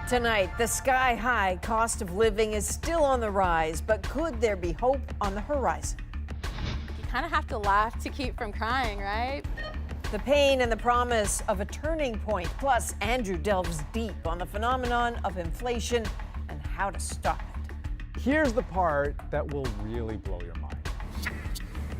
Tonight, the sky-high cost of living is still on the rise, but could there be hope on the horizon? You kind of have to laugh to keep from crying, right? The pain and the promise of a turning point. Plus, Andrew delves deep on the phenomenon of inflation and how to stop it. Here's the part that will really blow your mind.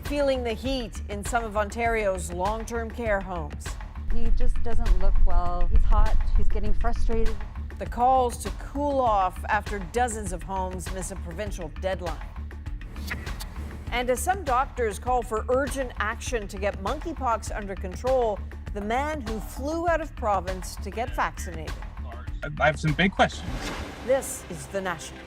Feeling the heat in some of Ontario's long-term care homes. He just doesn't look well. He's hot, he's getting frustrated. The calls to cool off after dozens of homes miss a provincial deadline. And as some doctors call for urgent action to get monkeypox under control, the man who flew out of province to get vaccinated. I have some big questions. This is The National.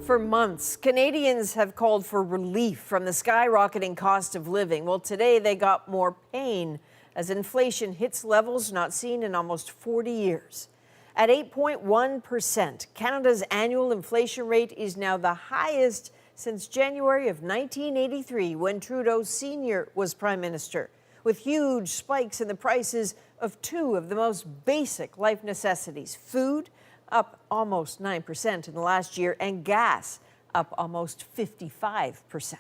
For months, Canadians have called for relief from the skyrocketing cost of living. Well, today they got more pain as inflation hits levels not seen in almost 40 years. At 8.1%, Canada's annual inflation rate is now the highest since January of 1983, when Trudeau Sr. was Prime Minister, with huge spikes in the prices of two of the most basic life necessities: food, up almost 9% in the last year, and gas, up almost 55%.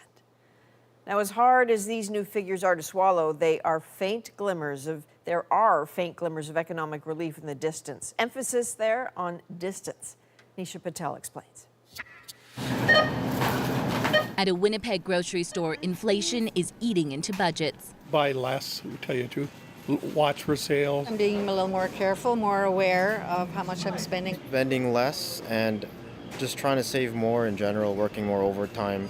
Now, as hard as these new figures are to swallow, there are faint glimmers of economic relief in the distance. Emphasis there on distance. Nisha Patel explains. At a Winnipeg grocery store, inflation is eating into budgets. Buy less, to tell you the truth. Watch for sales. I'm being a little more careful, more aware of how much I'm spending. Spending less and just trying to save more in general, working more overtime.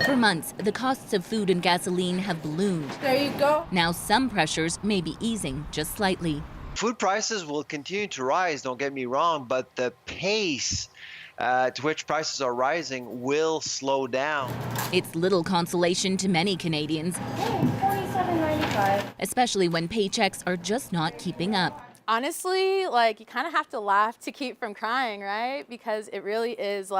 For months, the costs of food and gasoline have ballooned. There you go. Now some pressures may be easing just slightly. Food prices will continue to rise, don't get me wrong, but the pace to which prices are rising will slow down. It's little consolation to many Canadians, $47.95. especially when paychecks are just not keeping up. Honestly, you kind of have to laugh to keep from crying, right? Because it really is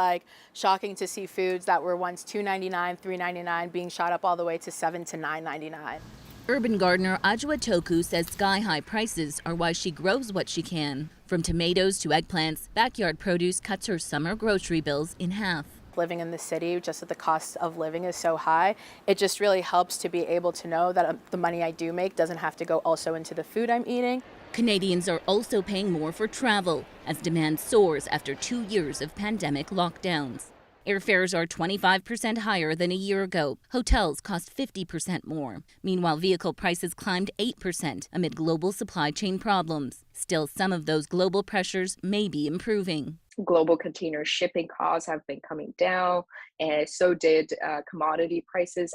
shocking to see foods that were once $2.99, $3.99 being shot up all the way to $7 to $9.99. Urban gardener Ajwa Toku says sky-high prices are why she grows what she can. From tomatoes to eggplants, backyard produce cuts her summer grocery bills in half. Living in the city, just that the cost of living is so high, it just really helps to be able to know that the money I do make doesn't have to go also into the food I'm eating. Canadians are also paying more for travel as demand soars after 2 years of pandemic lockdowns. Airfares are 25% higher than a year ago. Hotels cost 50% more. Meanwhile, vehicle prices climbed 8% amid global supply chain problems. Still, some of those global pressures may be improving. Global container shipping costs have been coming down, and so did commodity prices.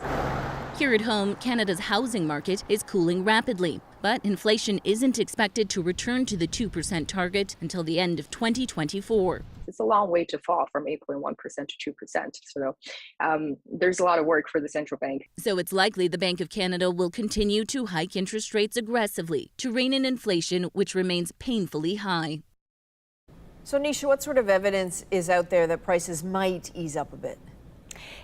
Here at home, Canada's housing market is cooling rapidly, but inflation isn't expected to return to the 2% target until the end of 2024. It's a long way to fall from 8.1% to 2%. So there's a lot of work for the central bank. So it's likely the Bank of Canada will continue to hike interest rates aggressively to rein in inflation, which remains painfully high. So, Nisha, what sort of evidence is out there that prices might ease up a bit?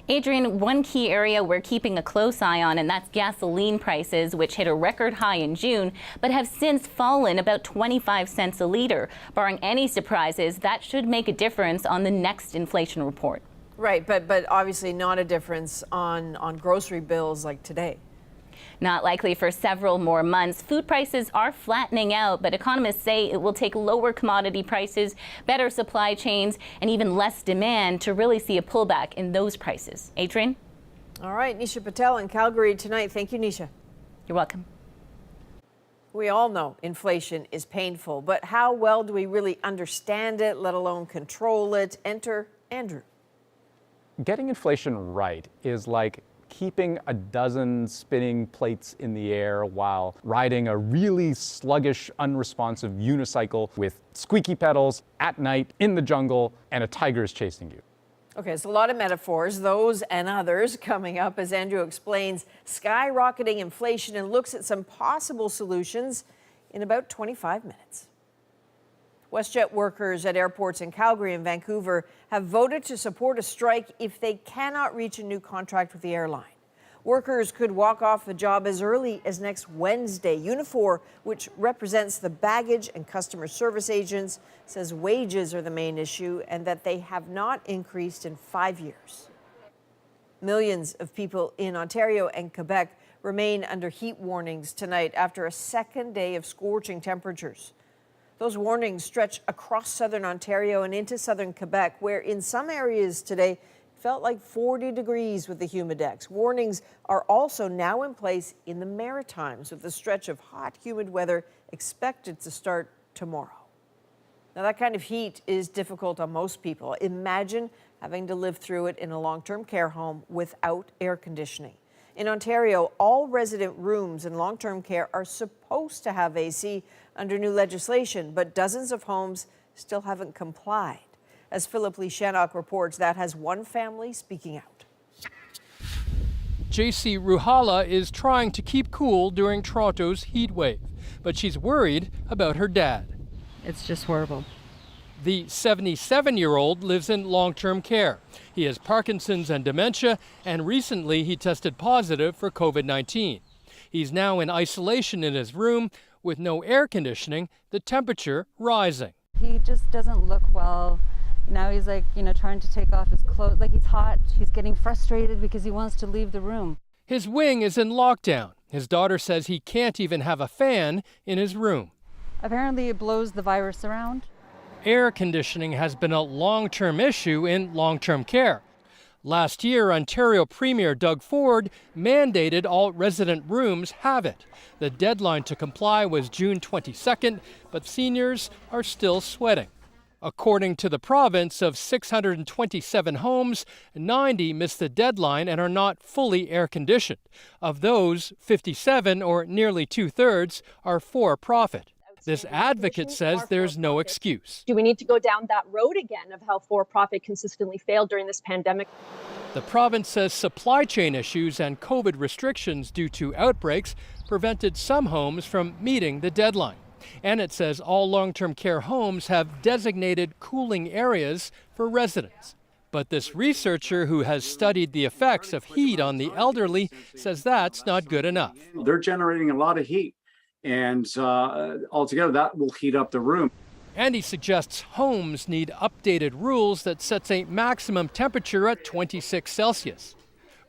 Adrienne, one key area we're keeping a close eye on, and that's gasoline prices, which hit a record high in June, but have since fallen about 25 cents a liter. Barring any surprises, that should make a difference on the next inflation report. Right, but obviously not a difference on grocery bills like today. Not likely for several more months. Food prices are flattening out, but economists say it will take lower commodity prices, better supply chains, and even less demand to really see a pullback in those prices. Adrienne? All right, Nisha Patel in Calgary tonight. Thank you, Nisha. You're welcome. We all know inflation is painful, but how well do we really understand it, let alone control it? Enter Andrew. Getting inflation right is like keeping a dozen spinning plates in the air while riding a really sluggish, unresponsive unicycle with squeaky pedals at night in the jungle and a tiger is chasing you. Okay, it's a lot of metaphors, those and others, coming up as Andrew explains skyrocketing inflation and looks at some possible solutions in about 25 minutes. WestJet workers at airports in Calgary and Vancouver have voted to support a strike if they cannot reach a new contract with the airline. Workers could walk off the job as early as next Wednesday. Unifor, which represents the baggage and customer service agents, says wages are the main issue and that they have not increased in 5 years. Millions of people in Ontario and Quebec remain under heat warnings tonight after a second day of scorching temperatures. Those warnings stretch across southern Ontario and into southern Quebec, where in some areas today it felt like 40 degrees with the humidex. Warnings are also now in place in the Maritimes, with a stretch of hot, humid weather expected to start tomorrow. Now, that kind of heat is difficult on most people. Imagine having to live through it in a long-term care home without air conditioning. In Ontario, all resident rooms in long-term care are supposed to have AC under new legislation, but dozens of homes still haven't complied. As Philip Leishanock reports, that has one family speaking out. JC Ruhala is trying to keep cool during Toronto's heat wave, but she's worried about her dad. It's just horrible. The 77-year-old lives in long-term care. He has Parkinson's and dementia, and recently he tested positive for COVID-19. He's now in isolation in his room with no air conditioning, the temperature rising. He just doesn't look well. Now he's like, trying to take off his clothes. Like, he's hot. He's getting frustrated because he wants to leave the room. His wing is in lockdown. His daughter says he can't even have a fan in his room. Apparently it blows the virus around. Air conditioning has been a long-term issue in long-term care. Last year, Ontario Premier Doug Ford mandated all resident rooms have it. The deadline to comply was June 22nd, but seniors are still sweating. According to the province, of 627 homes, 90 missed the deadline and are not fully air-conditioned. Of those, 57, or nearly two-thirds, are for-profit. This advocate says there's no excuse. Do we need to go down that road again of how for-profit consistently failed during this pandemic? The province says supply chain issues and COVID restrictions due to outbreaks prevented some homes from meeting the deadline. And it says all long-term care homes have designated cooling areas for residents. But this researcher who has studied the effects of heat on the elderly says that's not good enough. They're generating a lot of heat, and altogether that will heat up the room. And he suggests homes need updated rules that sets a maximum temperature at 26 Celsius.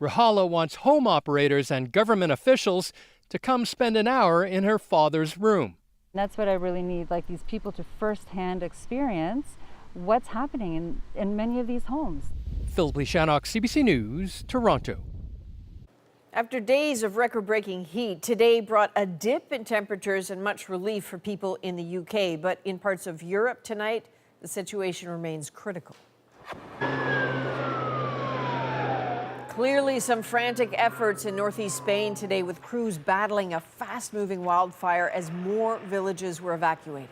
Ruhala wants home operators and government officials to come spend an hour in her father's room. That's what I really need, like these people to firsthand experience what's happening in many of these homes. Philip Leishanock, CBC News, Toronto. After days of record-breaking heat, today brought a dip in temperatures and much relief for people in the UK. But in parts of Europe tonight, the situation remains critical. Clearly some frantic efforts in northeast Spain today, with crews battling a fast-moving wildfire as more villages were evacuated.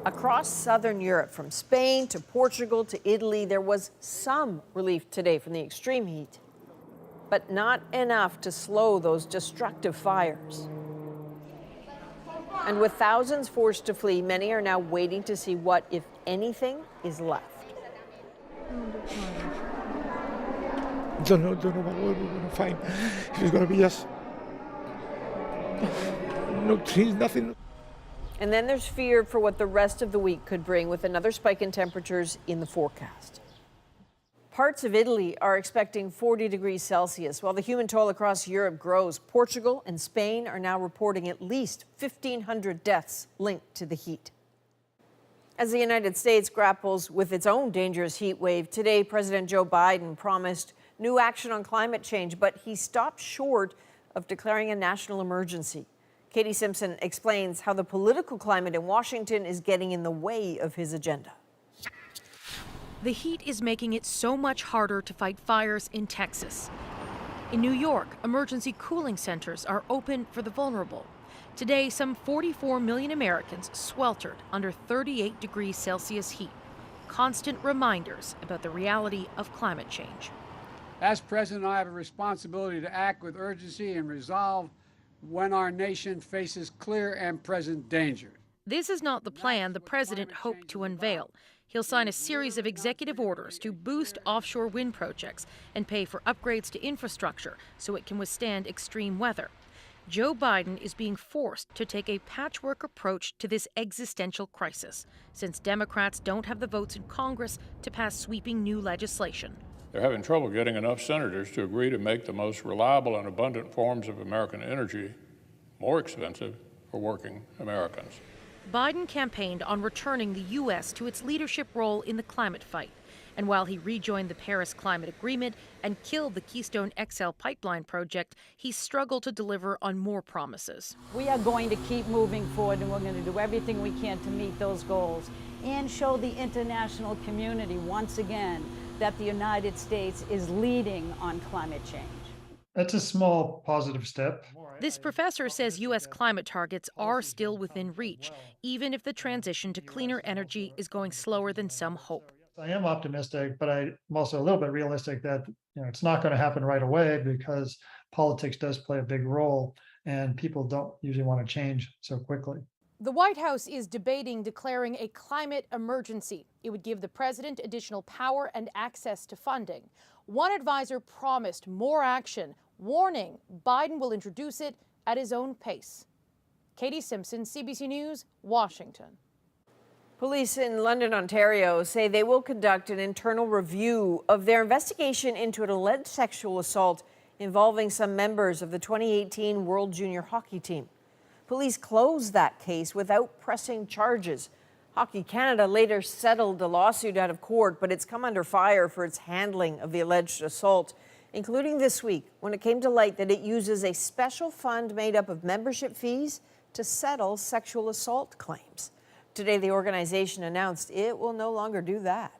Across southern Europe, from Spain to Portugal to Italy, there was some relief today from the extreme heat, but not enough to slow those destructive fires. And with thousands forced to flee, many are now waiting to see what, if anything, is left. Don't know what we're going to find. It's going to be just no trees, nothing. And then there's fear for what the rest of the week could bring, with another spike in temperatures in the forecast. Parts of Italy are expecting 40 degrees Celsius. While the human toll across Europe grows, Portugal and Spain are now reporting at least 1,500 deaths linked to the heat. As the United States grapples with its own dangerous heat wave, today President Joe Biden promised new action on climate change, but he stopped short of declaring a national emergency. Katie Simpson explains how the political climate in Washington is getting in the way of his agenda. The heat is making it so much harder to fight fires in Texas. In New York, emergency cooling centers are open for the vulnerable. Today, some 44 million Americans sweltered under 38 degrees Celsius heat. Constant reminders about the reality of climate change. As president, I have a responsibility to act with urgency and resolve when our nation faces clear and present danger. This is not the plan the president hoped to unveil. He'll sign a series of executive orders to boost offshore wind projects and pay for upgrades to infrastructure so it can withstand extreme weather. Joe Biden is being forced to take a patchwork approach to this existential crisis, since Democrats don't have the votes in Congress to pass sweeping new legislation. They're having trouble getting enough senators to agree to make the most reliable and abundant forms of American energy more expensive for working Americans. Biden campaigned on returning the U.S. to its leadership role in the climate fight. And while he rejoined the Paris Climate Agreement and killed the Keystone XL pipeline project, he struggled to deliver on more promises. We are going to keep moving forward, and we're going to do everything we can to meet those goals and show the international community once again that the United States is leading on climate change. That's a small positive step. This professor says U.S. climate targets are still within reach, even if the transition to cleaner energy is going slower than some hope. I am optimistic, but I'm also a little bit realistic that it's not going to happen right away because politics does play a big role and people don't usually want to change so quickly. The White House is debating declaring a climate emergency. It would give the president additional power and access to funding. One advisor promised more action, warning Biden will introduce it at his own pace. Katie Simpson, CBC News, Washington. Police in London, Ontario say they will conduct an internal review of their investigation into an alleged sexual assault involving some members of the 2018 World Junior Hockey team. Police closed that case without pressing charges. Hockey Canada later settled the lawsuit out of court, but it's come under fire for its handling of the alleged assault, including this week when it came to light that it uses a special fund made up of membership fees to settle sexual assault claims. Today, the organization announced it will no longer do that.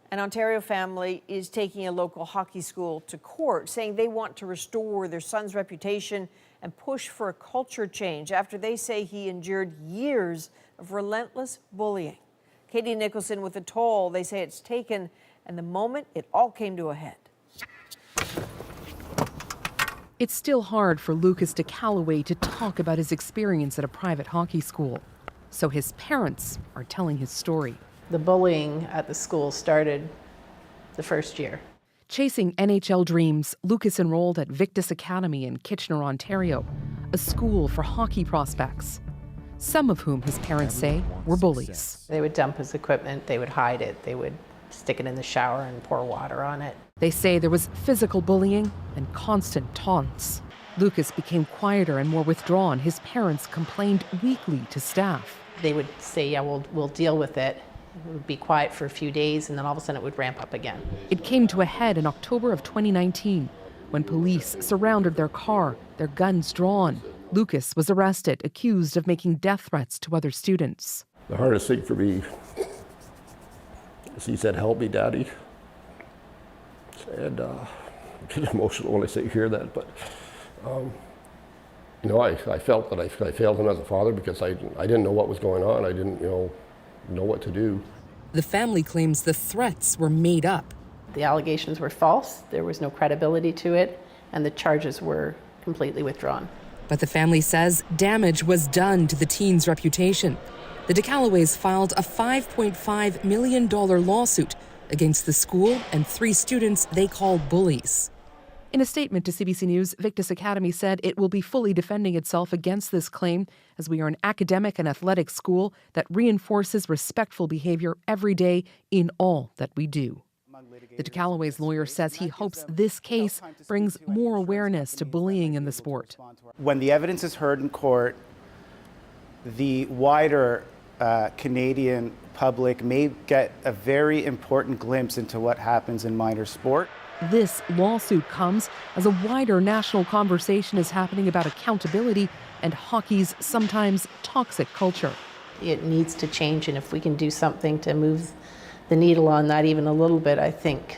An Ontario family is taking a local hockey school to court, saying they want to restore their son's reputation and push for a culture change after they say he endured years of relentless bullying. Katie Nicholson with the toll they say it's taken and the moment it all came to a head. It's still hard for Lucas de Calloway to talk about his experience at a private hockey school. So his parents are telling his story. The bullying at the school started the first year. Chasing NHL dreams, Lucas enrolled at Victus Academy in Kitchener, Ontario, a school for hockey prospects, some of whom his parents say were bullies. They would dump his equipment, they would hide it, they would stick it in the shower and pour water on it. They say there was physical bullying and constant taunts. Lucas became quieter and more withdrawn. His parents complained weekly to staff. They would say, yeah, we'll deal with it. It would be quiet for a few days, and then all of a sudden it would ramp up again. It came to a head in October of 2019 when police surrounded their car, their guns drawn. Lucas was arrested, accused of making death threats to other students. The hardest thing for me is he said, "Help me, Daddy." And I get emotional when I hear that, but I felt that I failed him as a father because I didn't know what was going on. I didn't, know what to do. The family claims the threats were made up. The allegations were false, there was no credibility to it, and the charges were completely withdrawn. But the family says damage was done to the teen's reputation. The de Calloways filed a $5.5 million lawsuit against the school and 3 students they call bullies. In a statement to CBC News, Victus Academy said it will be fully defending itself against this claim, as we are an academic and athletic school that reinforces respectful behavior every day in all that we do. The de Calloway's lawyer says he hopes this case brings more awareness to bullying in the sport. When the evidence is heard in court, the wider Canadian public may get a very important glimpse into what happens in minor sport. This lawsuit comes as a wider national conversation is happening about accountability and hockey's sometimes toxic culture. It needs to change, and if we can do something to move the needle on that even a little bit, I think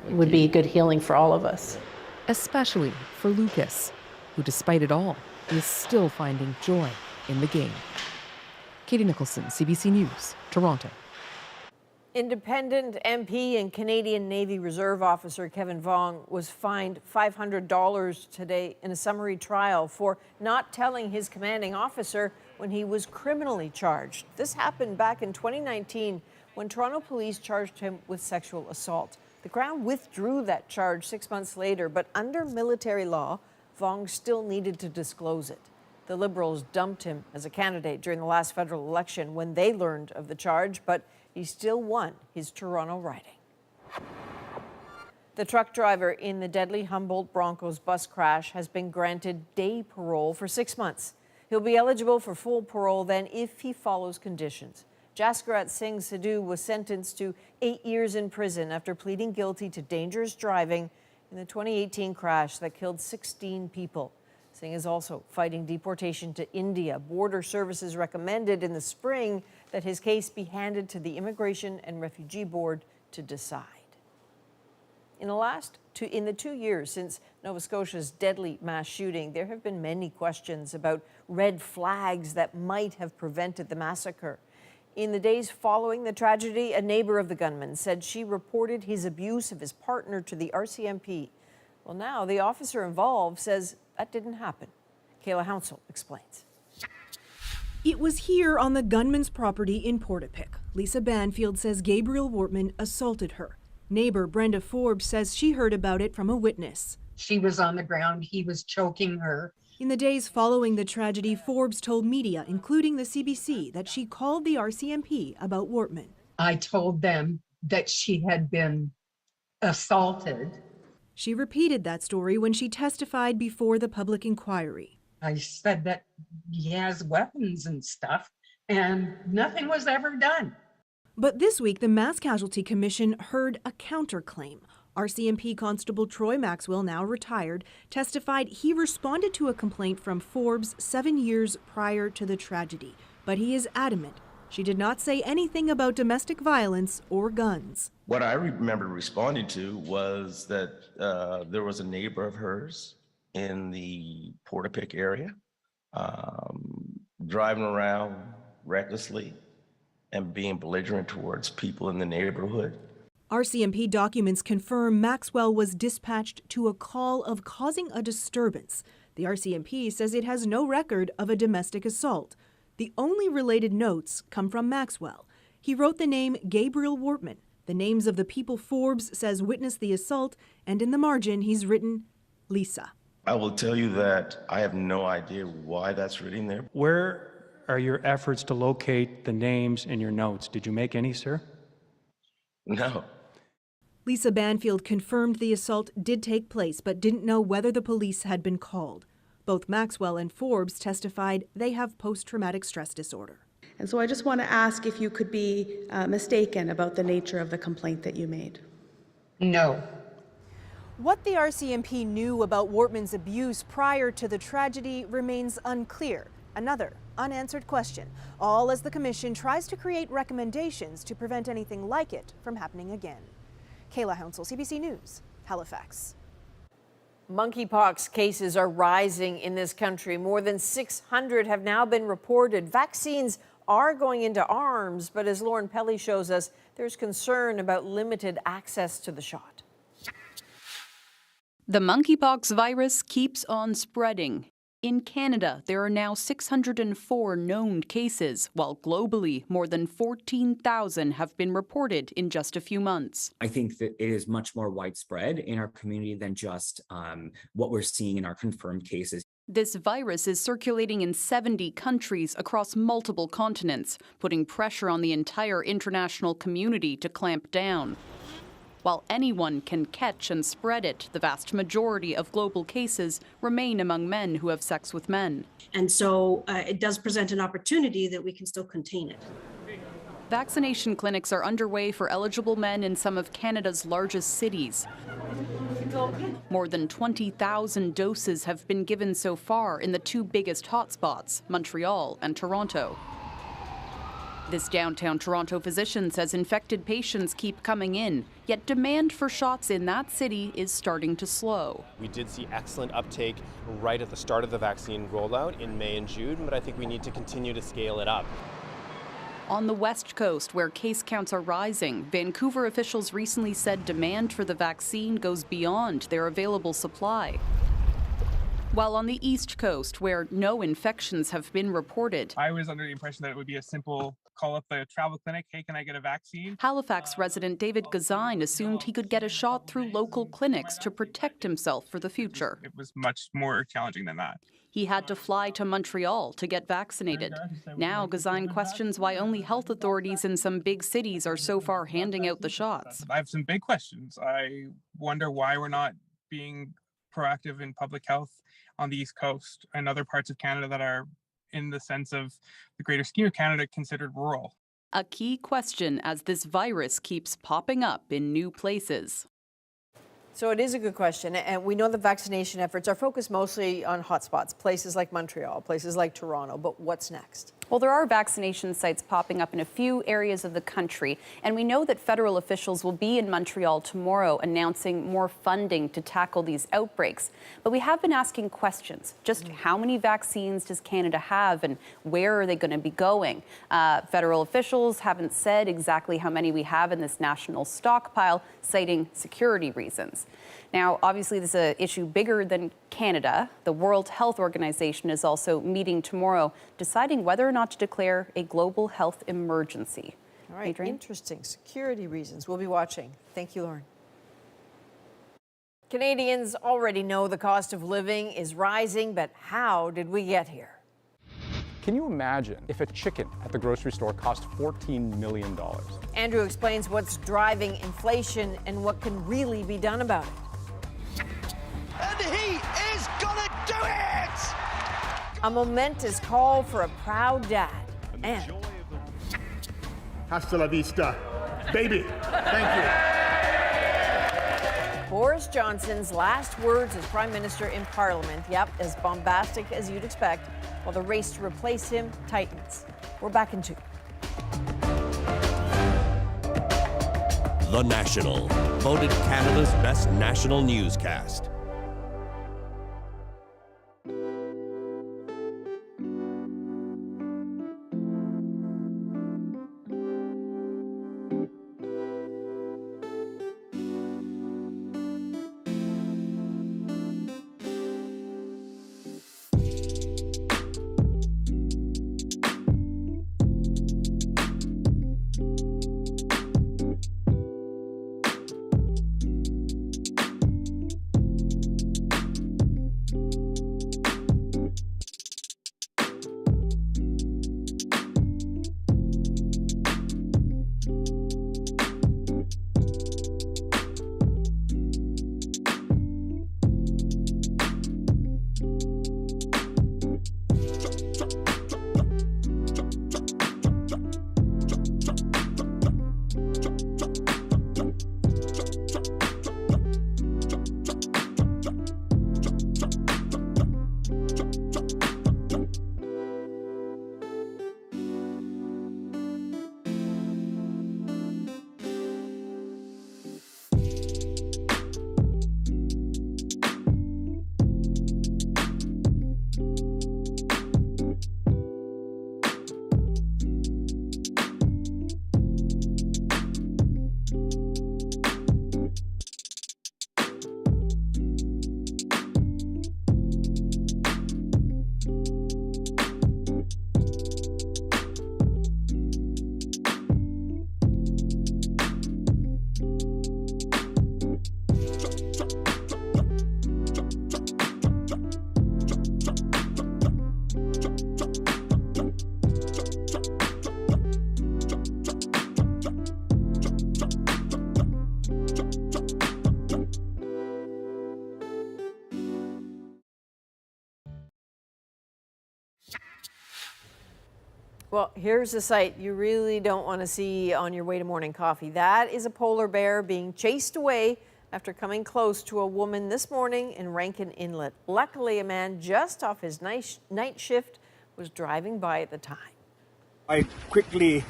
it would be good healing for all of us. Especially for Lucas, who despite it all is still finding joy in the game. Katie Nicholson, CBC News, Toronto. Independent MP and Canadian Navy Reserve officer Kevin Vaughn was fined $500 today in a summary trial for not telling his commanding officer when he was criminally charged. This happened back in 2019 when Toronto police charged him with sexual assault. The Crown withdrew that charge 6 months later, but under military law, Vong still needed to disclose it. The Liberals dumped him as a candidate during the last federal election when they learned of the charge, but he still won his Toronto riding. The truck driver in the deadly Humboldt Broncos bus crash has been granted day parole for 6 months. He'll be eligible for full parole then if he follows conditions. Jaskarat Singh Sidhu was sentenced to 8 years in prison after pleading guilty to dangerous driving in the 2018 crash that killed 16 people. Singh is also fighting deportation to India. Border Services recommended in the spring that his case be handed to the Immigration and Refugee Board to decide. In the 2 years since Nova Scotia's deadly mass shooting, there have been many questions about red flags that might have prevented the massacre. In the days following the tragedy, a neighbor of the gunman said she reported his abuse of his partner to the RCMP. Well, now the officer involved says that didn't happen. Kayla Hounsell explains. It was here on the gunman's property in Portapic. Lisa Banfield says Gabriel Wortman assaulted her. Neighbor Brenda Forbes says she heard about it from a witness. She was on the ground. He was choking her. In the days following the tragedy, Forbes told media, including the CBC, that she called the RCMP about Wortman. I told them that she had been assaulted. She repeated that story when she testified before the public inquiry. I said that he has weapons and stuff, and nothing was ever done. But this week, the Mass Casualty Commission heard a counterclaim. RCMP Constable Troy Maxwell, now retired, testified he responded to a complaint from Forbes 7 years prior to the tragedy. But he is adamant she did not say anything about domestic violence or guns. What I remember responding to was that there was a neighbor of hers in the Portapic area driving around recklessly and being belligerent towards people in the neighborhood. RCMP documents confirm Maxwell was dispatched to a call of causing a disturbance. The RCMP says it has no record of a domestic assault. The only related notes come from Maxwell. He wrote the name Gabriel Wortman, the names of the people Forbes says witnessed the assault, and in the margin he's written Lisa. I will tell you that I have no idea why that's written there. Where are your efforts to locate the names in your notes? Did you make any, sir? No. Lisa Banfield confirmed the assault did take place, but didn't know whether the police had been called. Both Maxwell and Forbes testified they have post-traumatic stress disorder. And so I just want to ask if you could be mistaken about the nature of the complaint that you made. No. What the RCMP knew about Wortman's abuse prior to the tragedy remains unclear. Another unanswered question, all as the Commission tries to create recommendations to prevent anything like it from happening again. Kayla Hounsell, CBC News, Halifax. Monkeypox cases are rising in this country. More than 600 have now been reported. Vaccines are going into arms, but as Lauren Pelly shows us, there's concern about limited access to the shot. The monkeypox virus keeps on spreading. In Canada, there are now 604 known cases, while globally, more than 14,000 have been reported in just a few months. I think that it is much more widespread in our community than just what we're seeing in our confirmed cases. This virus is circulating in 70 countries across multiple continents, putting pressure on the entire international community to clamp down. While anyone can catch and spread it, the vast majority of global cases remain among men who have sex with men. And so it does present an opportunity that we can still contain it. Vaccination clinics are underway for eligible men in some of Canada's largest cities. More than 20,000 doses have been given so far in the two biggest hotspots, Montreal and Toronto. This downtown Toronto physician says infected patients keep coming in, yet demand for shots in that city is starting to slow. We did see excellent uptake right at the start of the vaccine rollout in May and June, but I think we need to continue to scale it up. On the West Coast, where case counts are rising, Vancouver officials recently said demand for the vaccine goes beyond their available supply. While on the East Coast, where no infections have been reported, I was under the impression that it would be a simple call up the travel clinic, hey, can I get a vaccine? Halifax resident David Gazine assumed he could get a shot through local clinics to protect himself for the future. It was much more challenging than that. He had to fly to Montreal to get vaccinated. Now, Gazine questions why only health authorities in some big cities are so far handing out the shots. I have some big questions. I wonder why we're not being proactive in public health on the East Coast and other parts of Canada that are, in the sense of the greater scheme of Canada, considered rural. A key question as this virus keeps popping up in new places. So it is a good question, and we know the vaccination efforts are focused mostly on hotspots, places like Montreal, places like Toronto, but what's next? Well, there are vaccination sites popping up in a few areas of the country, and we know that federal officials will be in Montreal tomorrow announcing more funding to tackle these outbreaks. But we have been asking questions. Just how many vaccines does Canada have, and where are they going to be going? Federal officials haven't said exactly how many we have in this national stockpile, citing security reasons. Now, obviously, this is an issue bigger than Canada. The World Health Organization is also meeting tomorrow, deciding whether or not to declare a global health emergency. All right, Adrienne? Interesting. Security reasons. We'll be watching. Thank you, Lauren. Canadians already know the cost of living is rising, but how did we get here? Can you imagine if a chicken at the grocery store cost $14 million? Andrew explains what's driving inflation and what can really be done about it. And he is gonna do it! A momentous call for a proud dad. And hasta la vista, baby. Thank you. Boris Johnson's last words as Prime Minister in Parliament. Yep, as bombastic as you'd expect, while the race to replace him tightens. We're back in 2. The National, voted Canada's best national newscast. Well, here's a sight you really don't want to see on your way to morning coffee. That is a polar bear being chased away after coming close to a woman this morning in Rankin Inlet. Luckily, a man just off his night shift was driving by at the time. I quickly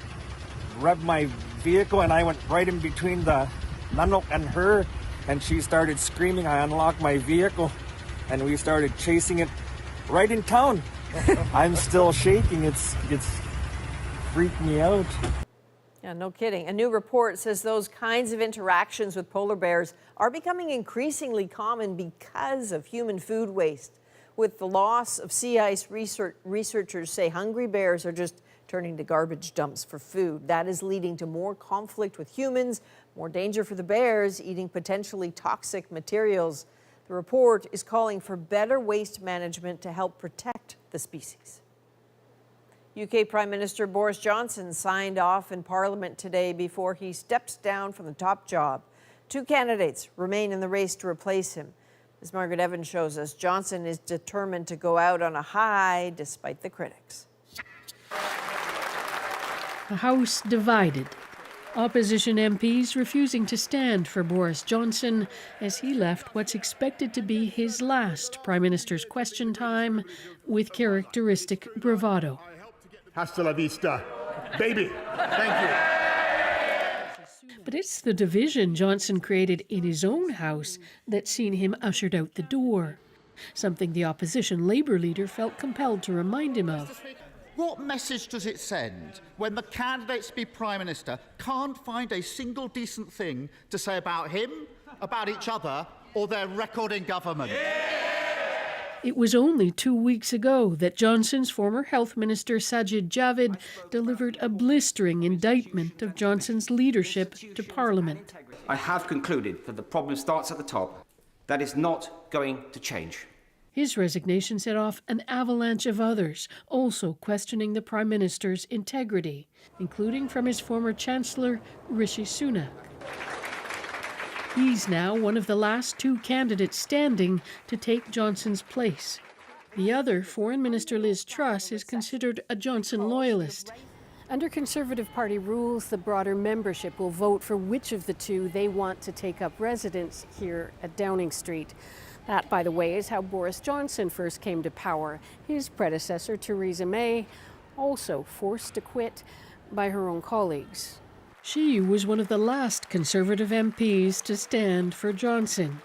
revved my vehicle and I went right in between the Nanook and her, and she started screaming. I unlocked my vehicle and we started chasing it right in town. I'm still shaking. It's freaked me out. Yeah, no kidding. A new report says those kinds of interactions with polar bears are becoming increasingly common because of human food waste. With the loss of sea ice, researchers say hungry bears are just turning to garbage dumps for food. That is leading to more conflict with humans, more danger for the bears eating potentially toxic materials. The report is calling for better waste management to help protect the species. UK Prime Minister Boris Johnson signed off in Parliament today before he steps down from the top job. 2 candidates remain in the race to replace him. As Margaret Evans shows us, Johnson is determined to go out on a high despite the critics. A House divided. Opposition MPs refusing to stand for Boris Johnson as he left what's expected to be his last Prime Minister's question time with characteristic bravado. Hasta la vista, baby. Thank you. But it's the division Johnson created in his own House that's seen him ushered out the door, something the opposition Labour leader felt compelled to remind him of. What message does it send when the candidates to be Prime Minister can't find a single decent thing to say about him, about each other, or their record in government? It was only 2 weeks ago that Johnson's former Health Minister Sajid Javid delivered a blistering indictment of Johnson's leadership to Parliament. I have concluded that the problem starts at the top. That is not going to change. His resignation set off an avalanche of others, also questioning the Prime Minister's integrity, including from his former Chancellor, Rishi Sunak. He's now one of the last 2 candidates standing to take Johnson's place. The other, Foreign Minister Liz Truss, is considered a Johnson loyalist. Under Conservative Party rules, the broader membership will vote for which of the 2 they want to take up residence here at Downing Street. That, by the way, is how Boris Johnson first came to power. His predecessor, Theresa May, also forced to quit by her own colleagues. She was one of the last Conservative MPs to stand for Johnson.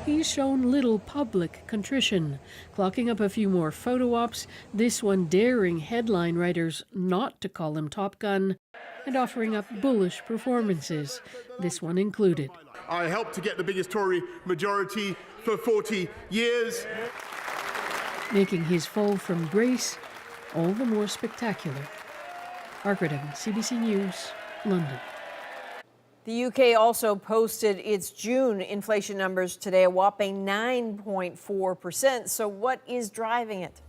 He's shown little public contrition, clocking up a few more photo ops, this one daring headline writers not to call him Top Gun, and offering up bullish performances, this one included. I helped to get the biggest Tory majority for 40 years. Making his fall from grace all the more spectacular. Margaret Evans, CBC News, London. The UK also posted its June inflation numbers today, a whopping 9.4%. So what is driving it?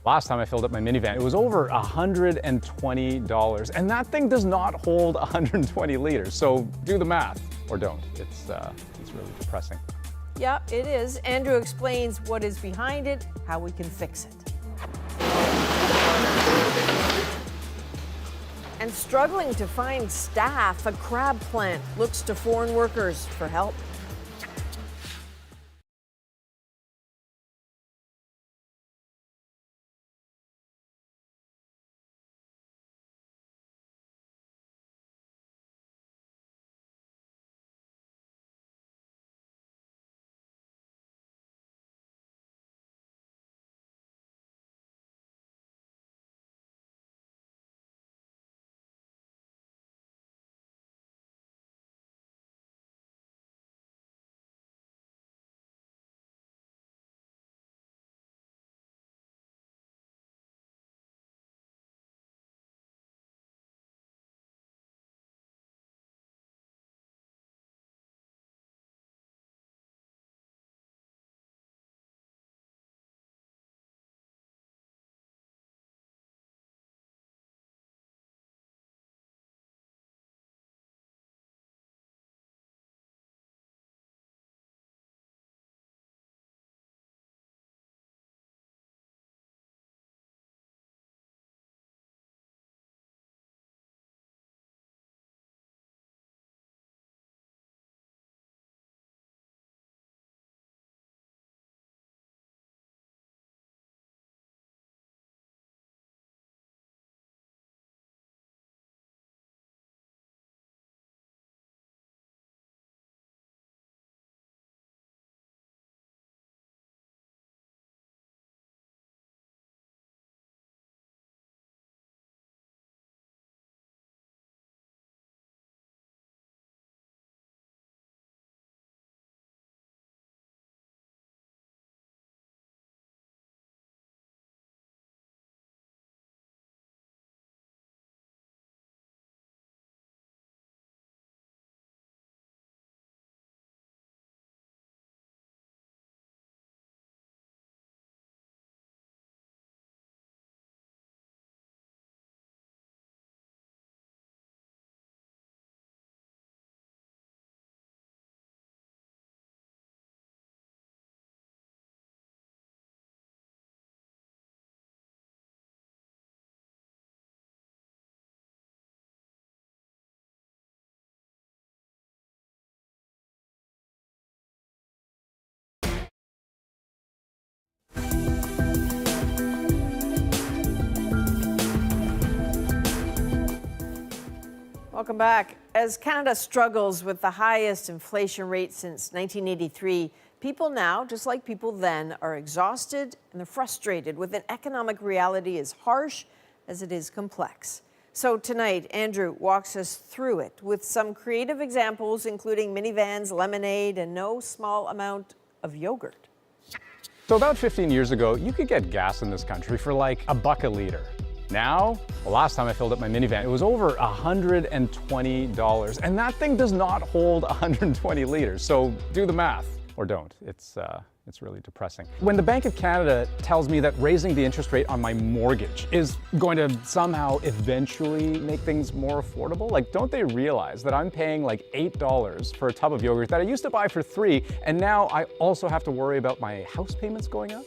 Last time I filled up my minivan, it was over $120. And that thing does not hold 120 liters. So do the math, or don't. It's really depressing. Yeah, it is. Andrew explains what is behind it, how we can fix it. And struggling to find staff, a crab plant looks to foreign workers for help. Welcome back. As Canada struggles with the highest inflation rate since 1983, people now, just like people then, are exhausted and they're frustrated with an economic reality as harsh as it is complex. So tonight, Andrew walks us through it with some creative examples, including minivans, lemonade, and no small amount of yogurt. So about 15 years ago, you could get gas in this country for like $1 a liter. Now, the last time I filled up my minivan, it was over $120. And that thing does not hold 120 liters. So do the math, or don't. It's really depressing. When the Bank of Canada tells me that raising the interest rate on my mortgage is going to somehow eventually make things more affordable, like, don't they realize that I'm paying like $8 for a tub of yogurt that I used to buy for $3, and now I also have to worry about my house payments going up?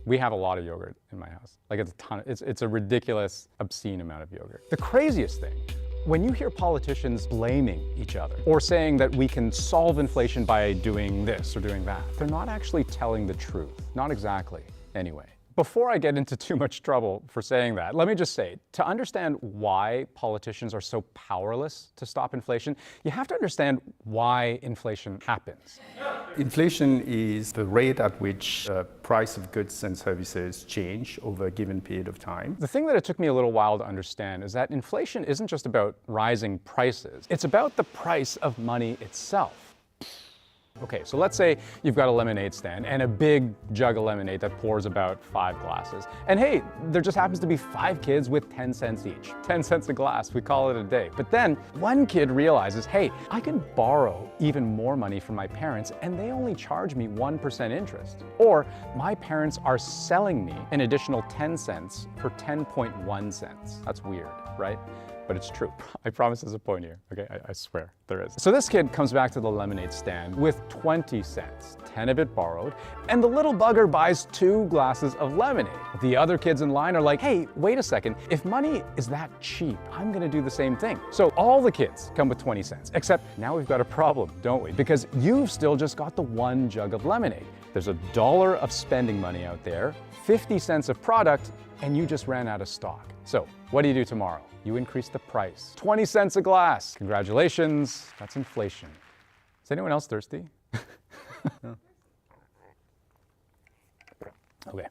We have a lot of yogurt in my house. Like, it's a ton. It's a ridiculous, obscene amount of yogurt. The craziest thing, when you hear politicians blaming each other or saying that we can solve inflation by doing this or doing that, they're not actually telling the truth. Not exactly, anyway. Before I get into too much trouble for saying that, let me just say, to understand why politicians are so powerless to stop inflation, you have to understand why inflation happens. Inflation is the rate at which the price of goods and services change over a given period of time. The thing that it took me a little while to understand is that inflation isn't just about rising prices. It's about the price of money itself. Okay, so let's say you've got a lemonade stand and a big jug of lemonade that pours about 5 glasses. And hey, there just happens to be 5 kids with 10 cents each. 10 cents a glass, we call it a day. But then one kid realizes, hey, I can borrow even more money from my parents and they only charge me 1% interest. Or my parents are selling me an additional 10 cents for 10.1 cents. That's weird, right? But it's true. I promise there's a point here, okay? I swear there is. So this kid comes back to the lemonade stand with 20 cents, 10 of it borrowed, and the little bugger buys 2 glasses of lemonade. The other kids in line are like, hey, wait a second, if money is that cheap, I'm gonna do the same thing. So all the kids come with 20 cents, except now we've got a problem, don't we? Because you've still just got the 1 jug of lemonade. There's $1 of spending money out there, 50 cents of product, and you just ran out of stock. So what do you do tomorrow? You increase the price. 20 cents a glass. Congratulations, that's inflation. Is anyone else thirsty? No. Okay.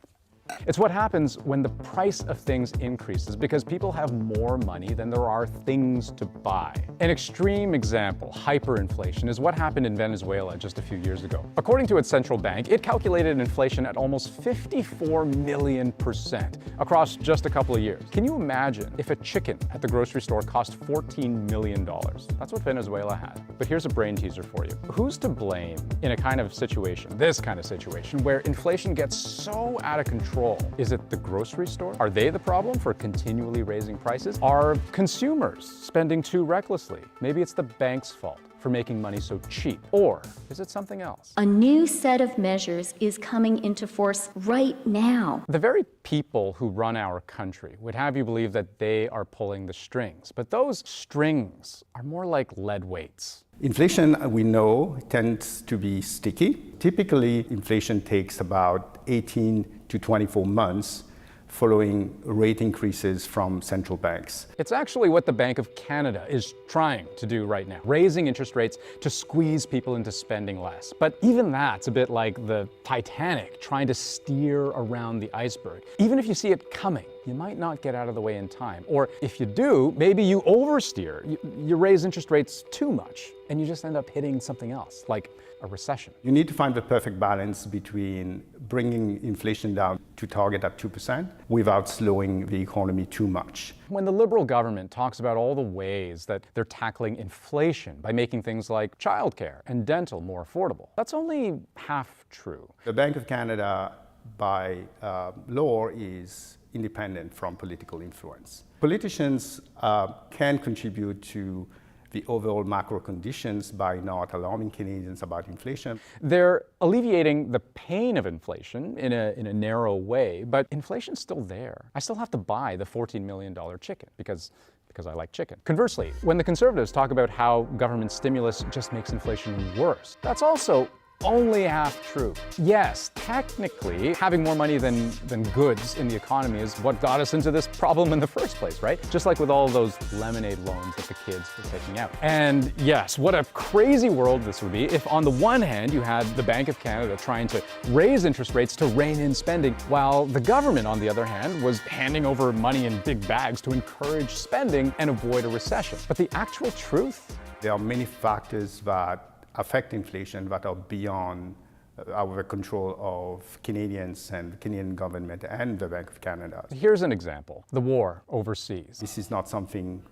It's what happens when the price of things increases because people have more money than there are things to buy. An extreme example, hyperinflation, is what happened in Venezuela just a few years ago. According to its central bank, it calculated inflation at almost 54 million% across just a couple of years. Can you imagine if a chicken at the grocery store cost $14 million? That's what Venezuela had. But here's a brain teaser for you. Who's to blame in a kind of situation, this kind of situation, where inflation gets so out of control? Is it the grocery store? Are they the problem for continually raising prices? Are consumers spending too recklessly? Maybe it's the bank's fault for making money so cheap. Or is it something else? A new set of measures is coming into force right now. The very people who run our country would have you believe that they are pulling the strings, but those strings are more like lead weights. Inflation, we know, tends to be sticky. Typically, inflation takes about 18 to 24 months following rate increases from central banks. It's actually what the Bank of Canada is trying to do right now, raising interest rates to squeeze people into spending less. But even that's a bit like the Titanic trying to steer around the iceberg. Even if you see it coming, you might not get out of the way in time. Or if you do, maybe you oversteer. You raise interest rates too much, and you just end up hitting something else, like a recession. You need to find the perfect balance between bringing inflation down to target at 2% without slowing the economy too much. When the Liberal government talks about all the ways that they're tackling inflation by making things like childcare and dental more affordable, that's only half true. The Bank of Canada, by law, is independent from political influence. Politicians can contribute to the overall macro conditions by not alarming Canadians about inflation. They're alleviating the pain of inflation in a narrow way, but inflation's still there. I still have to buy the $14 million chicken because I like chicken. Conversely, when the Conservatives talk about how government stimulus just makes inflation worse, that's also only half true. Yes, technically, having more money than goods in the economy is what got us into this problem in the first place, right? Just like with all those lemonade loans that the kids were taking out. And yes, what a crazy world this would be if on the one hand you had the Bank of Canada trying to raise interest rates to rein in spending, while the government, on the other hand, was handing over money in big bags to encourage spending and avoid a recession. But the actual truth? There are many factors that affect inflation that are beyond our control of Canadians and the Canadian government and the Bank of Canada. Here's an example: the war overseas. This is not something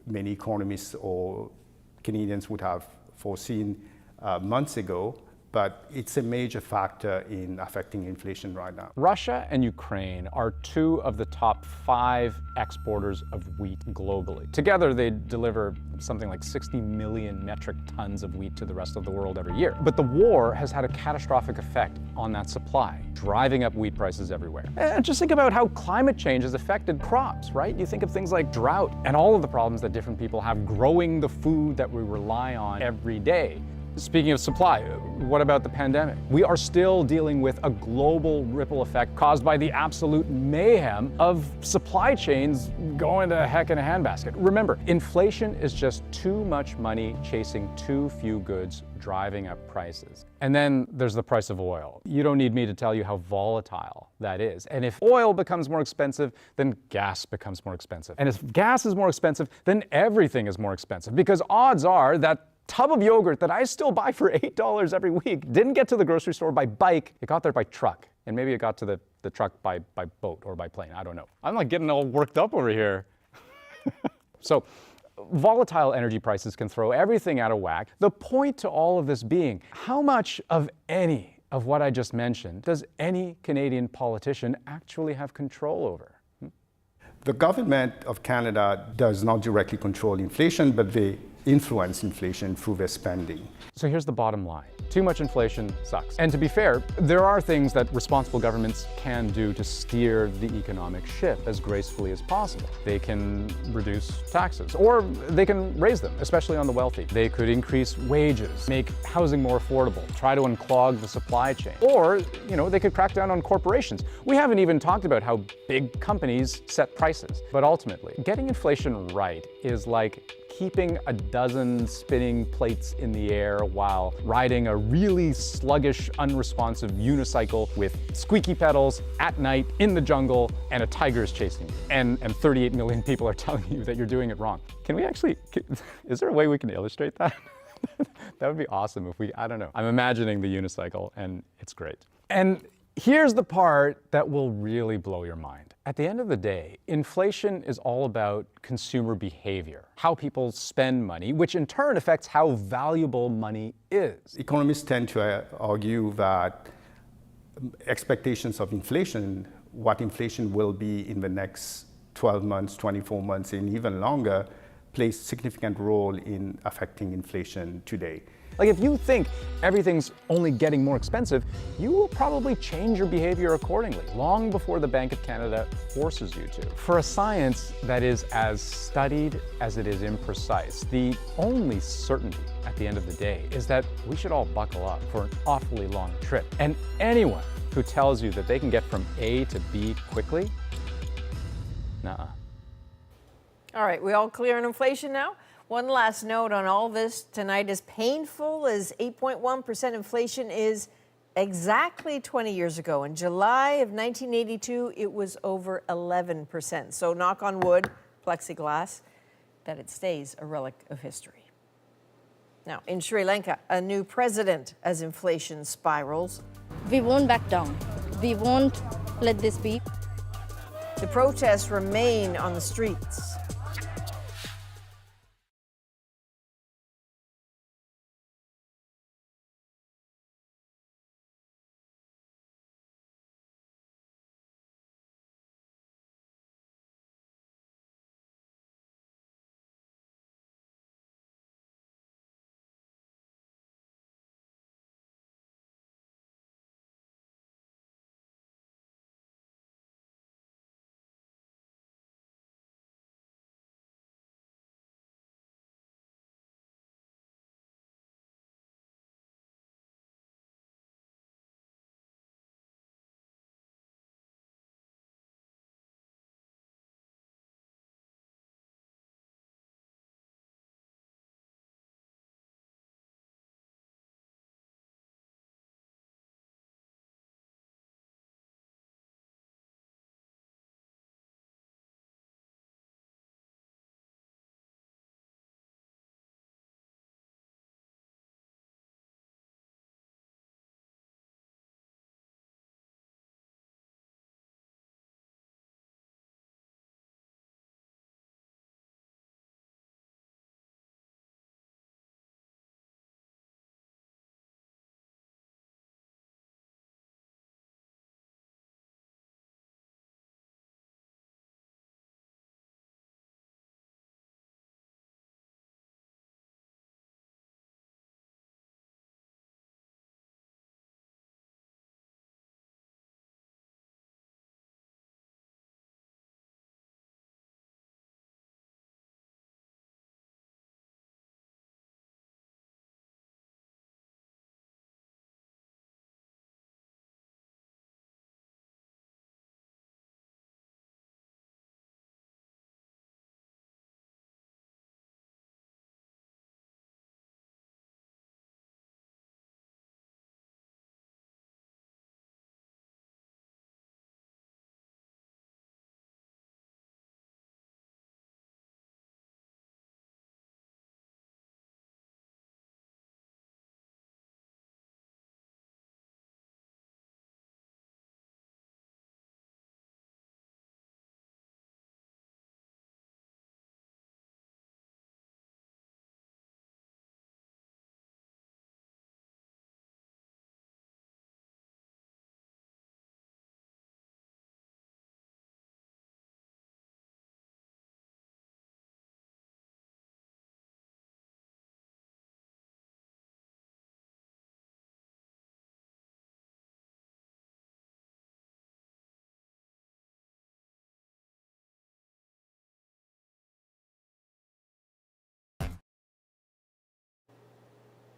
many economists or Canadians would have foreseen months ago, but it's a major factor in affecting inflation right now. Russia and Ukraine are two of the top 5 exporters of wheat globally. Together, they deliver something like 60 million metric tons of wheat to the rest of the world every year. But the war has had a catastrophic effect on that supply, driving up wheat prices everywhere. And just think about how climate change has affected crops, right? You think of things like drought and all of the problems that different people have growing the food that we rely on every day. Speaking of supply, what about the pandemic? We are still dealing with a global ripple effect caused by the absolute mayhem of supply chains going to heck in a handbasket. Remember, inflation is just too much money chasing too few goods, driving up prices. And then there's the price of oil. You don't need me to tell you how volatile that is. And if oil becomes more expensive, then gas becomes more expensive. And if gas is more expensive, then everything is more expensive, because odds are that tub of yogurt that I still buy for $8 every week didn't get to the grocery store by bike, it got there by truck. And maybe it got to the truck by boat or by plane, I don't know. I'm like getting all worked up over here. So, volatile energy prices can throw everything out of whack. The point to all of this being, how much of any of what I just mentioned does any Canadian politician actually have control over? The government of Canada does not directly control inflation, but they influence inflation through their spending. So here's the bottom line. Too much inflation sucks. And to be fair, there are things that responsible governments can do to steer the economic ship as gracefully as possible. They can reduce taxes, or they can raise them, especially on the wealthy. They could increase wages, make housing more affordable, try to unclog the supply chain. Or, they could crack down on corporations. We haven't even talked about how big companies set prices. But ultimately, getting inflation right is like keeping a dozen spinning plates in the air while riding a really sluggish, unresponsive unicycle with squeaky pedals at night in the jungle, and a tiger is chasing you. And 38 million people are telling you that you're doing it wrong. Is there a way we can illustrate that? That would be awesome if I don't know. I'm imagining the unicycle, and it's great. And here's the part that will really blow your mind. At the end of the day, inflation is all about consumer behavior, how people spend money, which in turn affects how valuable money is. Economists tend to argue that expectations of inflation, what inflation will be in the next 12 months, 24 months, and even longer, plays a significant role in affecting inflation today. Like, if you think everything's only getting more expensive, you will probably change your behavior accordingly, long before the Bank of Canada forces you to. For a science that is as studied as it is imprecise, the only certainty at the end of the day is that we should all buckle up for an awfully long trip. And anyone who tells you that they can get from A to B quickly, nuh-uh. All right, we all clear on inflation now? One last note on all this tonight: as painful as 8.1% inflation is, exactly 20 years ago, in July of 1982, it was over 11%. So knock on wood, plexiglass, that it stays a relic of history. Now, in Sri Lanka, a new president as inflation spirals. We won't back down. We won't let this be. The protests remain on the streets.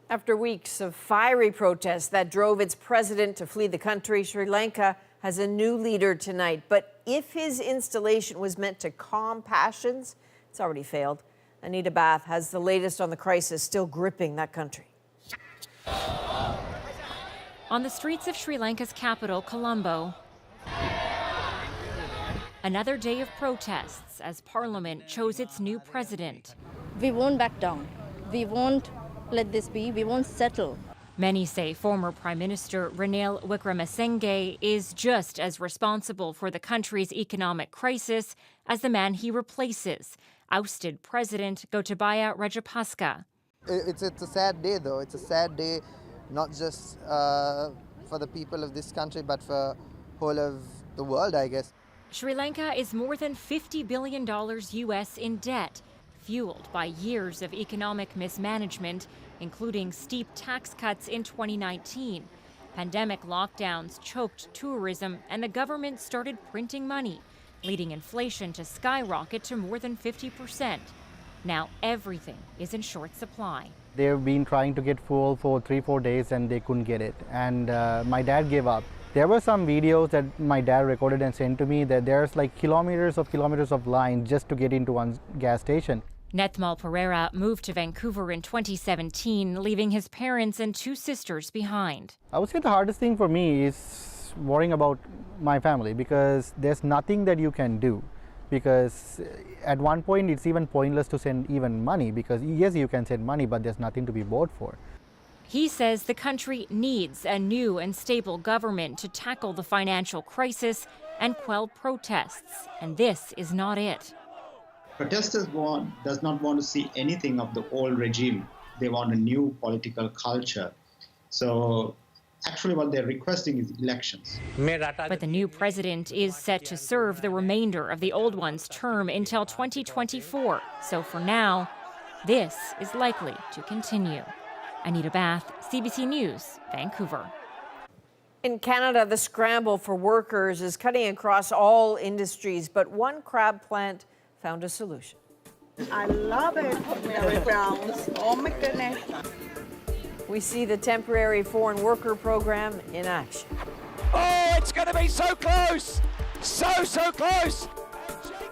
After weeks of fiery protests that drove its president to flee the country, Sri Lanka has a new leader tonight. But if his installation was meant to calm passions, it's already failed. Anita Bath has the latest on the crisis still gripping that country. On the streets of Sri Lanka's capital, Colombo, another day of protests as Parliament chose its new president. We won't back down. We won't let this be. We won't settle. Many say former Prime Minister Ranil Wickremesinghe is just as responsible for the country's economic crisis as the man he replaces, ousted President Gotabaya Rajapaksa. It's a sad day, though. It's a sad day, not just for the people of this country, but for whole of the world, I guess. Sri Lanka is more than $50 billion US in debt, fueled by years of economic mismanagement, including steep tax cuts in 2019. Pandemic lockdowns choked tourism, and the government started printing money, leading inflation to skyrocket to more than 50%. Now everything is in short supply. They've been trying to get fuel for 3-4 days and they couldn't get it. And my dad gave up. There were some videos that my dad recorded and sent to me that there's like kilometers of line just to get into one gas station. Netmal Pereira moved to Vancouver in 2017, leaving his parents and 2 sisters behind. I would say the hardest thing for me is worrying about my family, because there's nothing that you can do. Because at one point it's even pointless to send even money, because yes, you can send money, but there's nothing to be bought for. He says the country needs a new and stable government to tackle the financial crisis and quell protests, and this is not it. Protesters does not want to see anything of the old regime. They want a new political culture. So actually what they're requesting is elections. But the new president is set to serve the remainder of the old one's term until 2024. So for now, this is likely to continue. Anita Bath, CBC News, Vancouver. In Canada, the scramble for workers is cutting across all industries, but one crab plant found a solution. I love it, Mary Browns. Oh my goodness. We see the temporary foreign worker program in action. Oh, it's going to be so close! So close!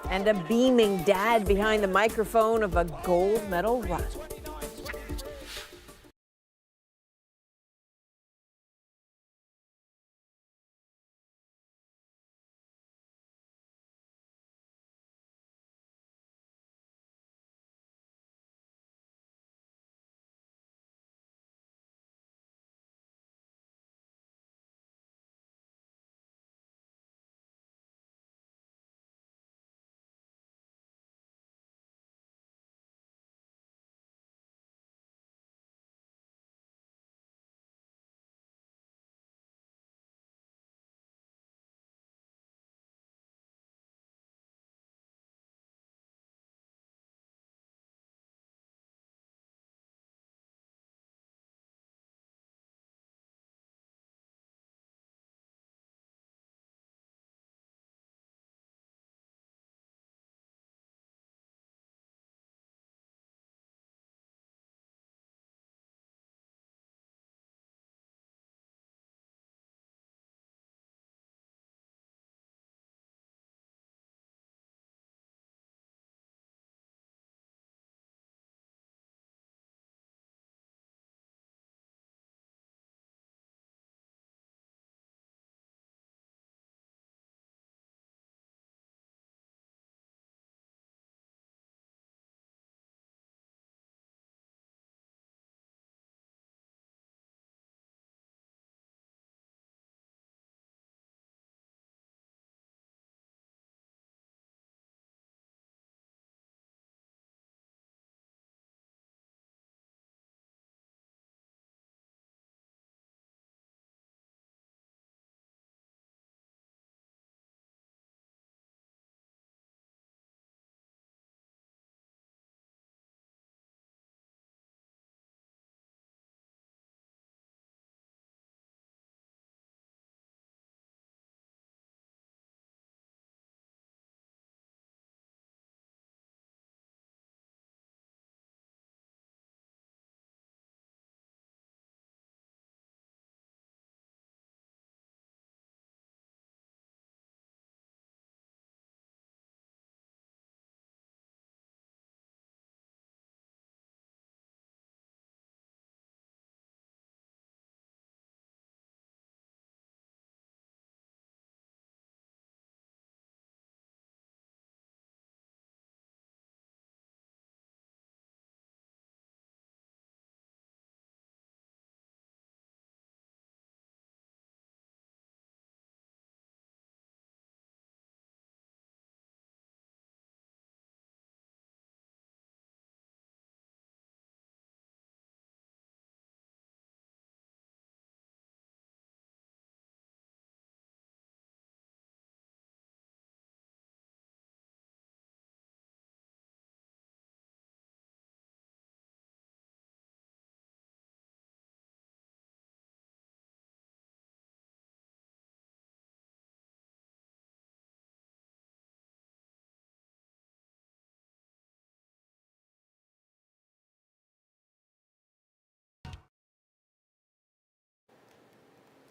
And a beaming dad behind the microphone of a gold medal run.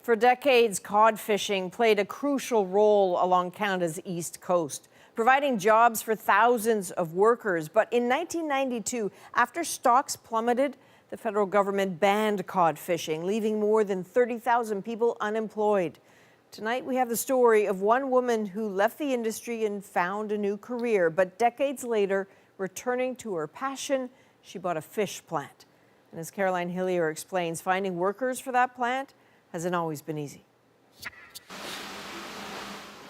For decades, cod fishing played a crucial role along Canada's east coast, providing jobs for thousands of workers. But in 1992, after stocks plummeted, the federal government banned cod fishing, leaving more than 30,000 people unemployed. Tonight, we have the story of one woman who left the industry and found a new career, but decades later, returning to her passion, she bought a fish plant. And as Caroline Hillier explains, finding workers for that plant hasn't always been easy.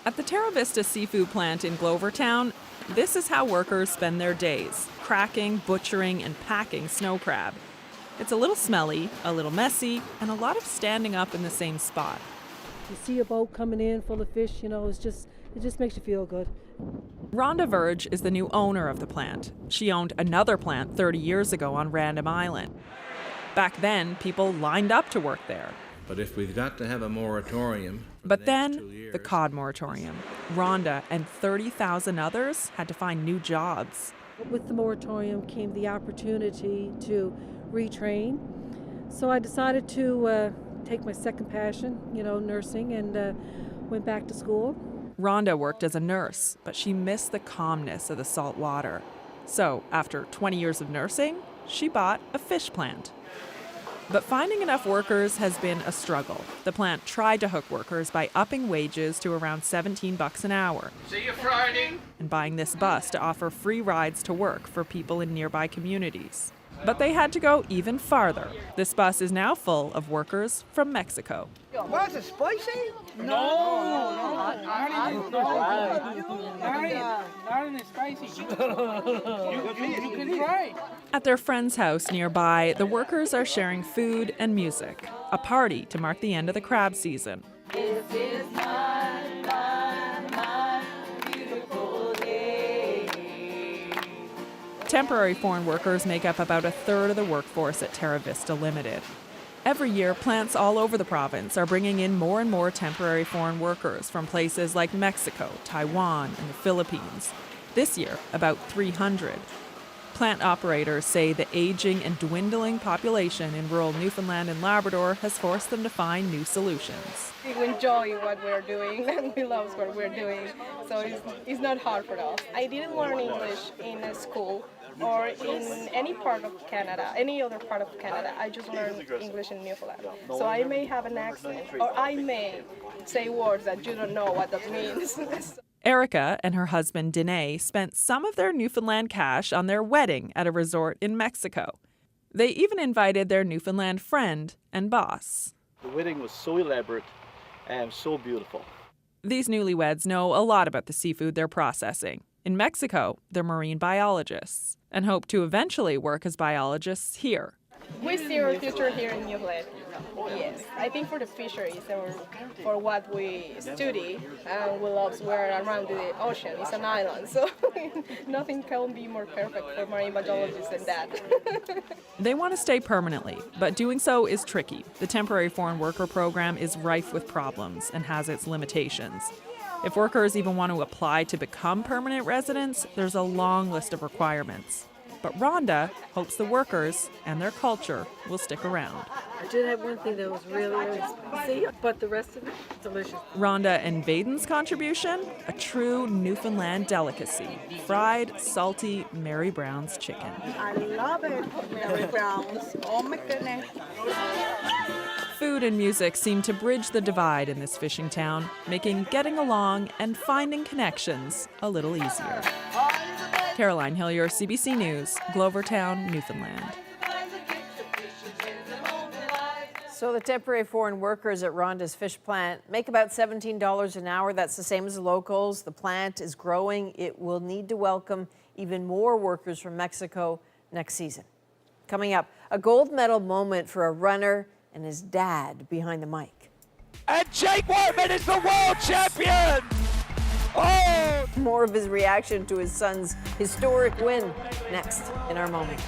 At the Terra Vista seafood plant in Glovertown, this is how workers spend their days, cracking, butchering, and packing snow crab. It's a little smelly, a little messy, and a lot of standing up in the same spot. You see a boat coming in full of fish, it just makes you feel good. Rhonda Verge is the new owner of the plant. She owned another plant 30 years ago on Random Island. Back then, people lined up to work there. But if we've got to have a moratorium... But then, the cod moratorium. Rhonda and 30,000 others had to find new jobs. With the moratorium came the opportunity to retrain. So I decided to take my second passion, nursing, and went back to school. Rhonda worked as a nurse, but she missed the calmness of the salt water. So, after 20 years of nursing, she bought a fish plant. But finding enough workers has been a struggle. The plant tried to hook workers by upping wages to around $17 an hour. See you Friday. And buying this bus to offer free rides to work for people in nearby communities. But they had to go even farther. This bus is now full of workers from Mexico. Was it spicy? Not any spicy. You can try. At their friend's house nearby, the workers are sharing food and music, a party to mark the end of the crab season. This is my beautiful day. Temporary foreign workers make up about a third of the workforce at Terra Vista Limited. Every year, plants all over the province are bringing in more and more temporary foreign workers from places like Mexico, Taiwan, and the Philippines. This year, about 300. Plant operators say the aging and dwindling population in rural Newfoundland and Labrador has forced them to find new solutions. We enjoy what we're doing and we love what we're doing, so it's not hard for us. I didn't learn English in a school or in any part of Canada, any other part of Canada. I just learned English in Newfoundland. So I may have an accent, or I may say words that you don't know what that means. Erica and her husband Danae spent some of their Newfoundland cash on their wedding at a resort in Mexico. They even invited their Newfoundland friend and boss. The wedding was so elaborate and so beautiful. These newlyweds know a lot about the seafood they're processing. In Mexico, they're marine biologists and hope to eventually work as biologists here. We see our future here in Newfoundland. Yes, I think for the fisheries or for what we study, we love we're around the ocean. It's an island, so nothing can be more perfect for marine biologists than that. They want to stay permanently, but doing so is tricky. The temporary foreign worker program is rife with problems and has its limitations. If workers even want to apply to become permanent residents, there's a long list of requirements. But Rhonda hopes the workers and their culture will stick around. I did have one thing that was really spicy, but the rest of it, delicious. Rhonda and Vaden's contribution, a true Newfoundland delicacy, fried, salty Mary Brown's chicken. I love it, Mary Brown's. Oh my goodness. Food and music seem to bridge the divide in this fishing town, making getting along and finding connections a little easier. Caroline Hillier, CBC News, Glovertown, Newfoundland. So the temporary foreign workers at Rhonda's fish plant make about $17 an hour. That's the same as the locals. The plant is growing. It will need to welcome even more workers from Mexico next season. Coming up, a gold medal moment for a runner and his dad behind the mic. And Jake Wortman is the world champion! Oh! More of his reaction to his son's historic win next in our moment.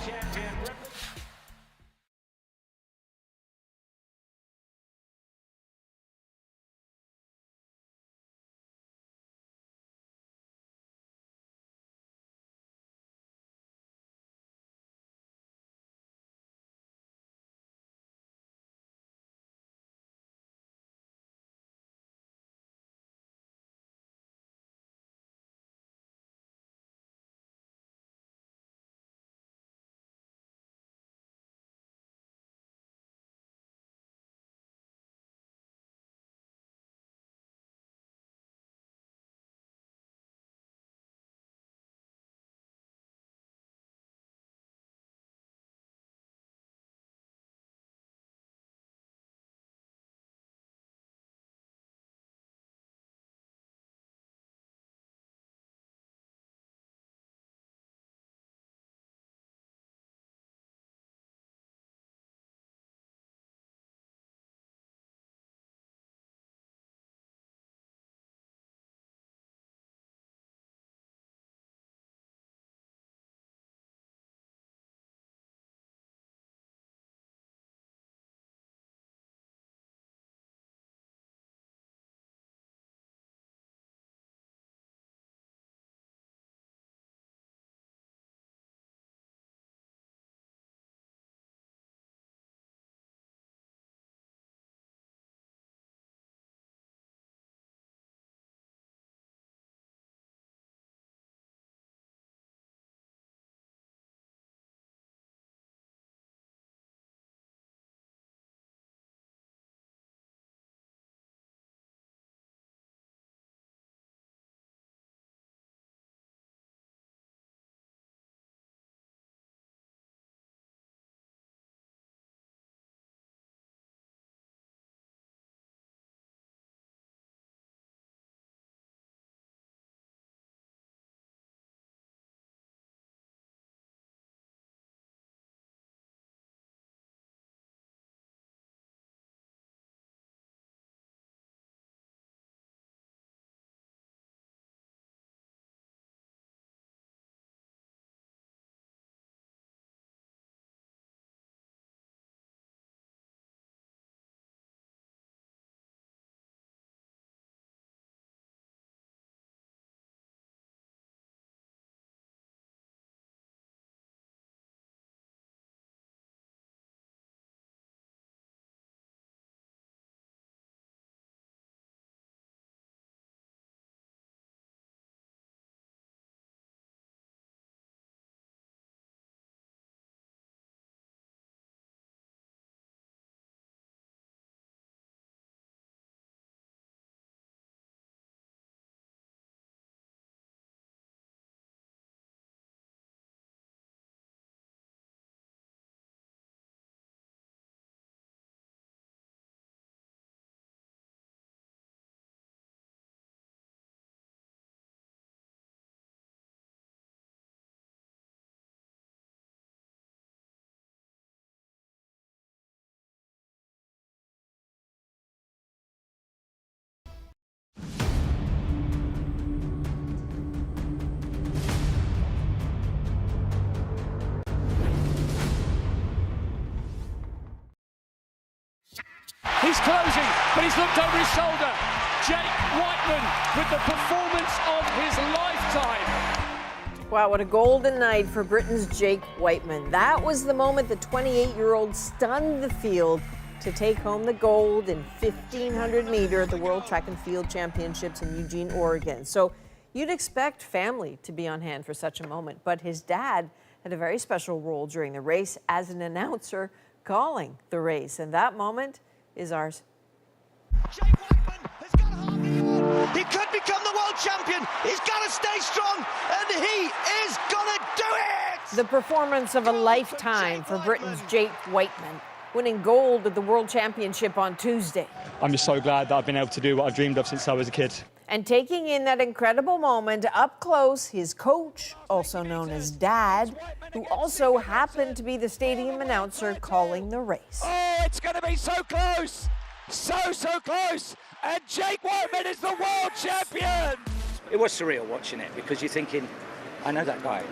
He's closing, but he's looked over his shoulder. Jake Whiteman with the performance of his lifetime. Wow, what a golden night for Britain's Jake Whiteman. That was the moment the 28-year-old stunned the field to take home the gold in 1,500 meter at the World Track and Field Championships in Eugene, Oregon. So you'd expect family to be on hand for such a moment, but his dad had a very special role during the race as an announcer calling the race, and that moment is ours. Jake Whiteman has got a half year. He could become the world champion. He's got to stay strong, and he is gonna do it! The performance of a lifetime for Britain's Jake Whiteman, winning gold at the World Championship on Tuesday. I'm just so glad that I've been able to do what I've dreamed of since I was a kid. And taking in that incredible moment up close, his coach, also known as Dad, who also happened to be the stadium announcer calling the race. Oh, it's going to be so close! So close! And Jake Whiteman is the world champion! It was surreal watching it because you're thinking, I know that guy.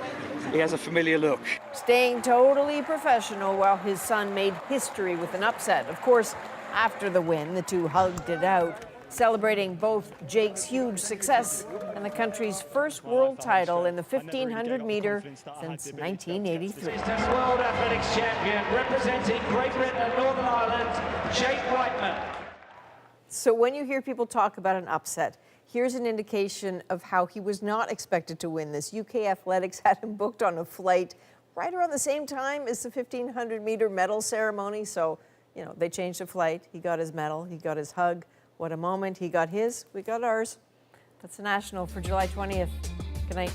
He has a familiar look. Staying totally professional while his son made history with an upset. Of course, after the win, the two hugged it out, celebrating both Jake's huge success and the country's first world title in the 1,500 meter since 1983. World Athletics champion representing Great Britain and Northern Ireland, Jake Whiteman. So when you hear people talk about an upset, here's an indication of how he was not expected to win this. UK Athletics had him booked on a flight right around the same time as the 1,500 meter medal ceremony. So, you know, they changed the flight. He got his medal, he got his hug. What a moment. He got his, we got ours. That's the National for July 20th. Good night.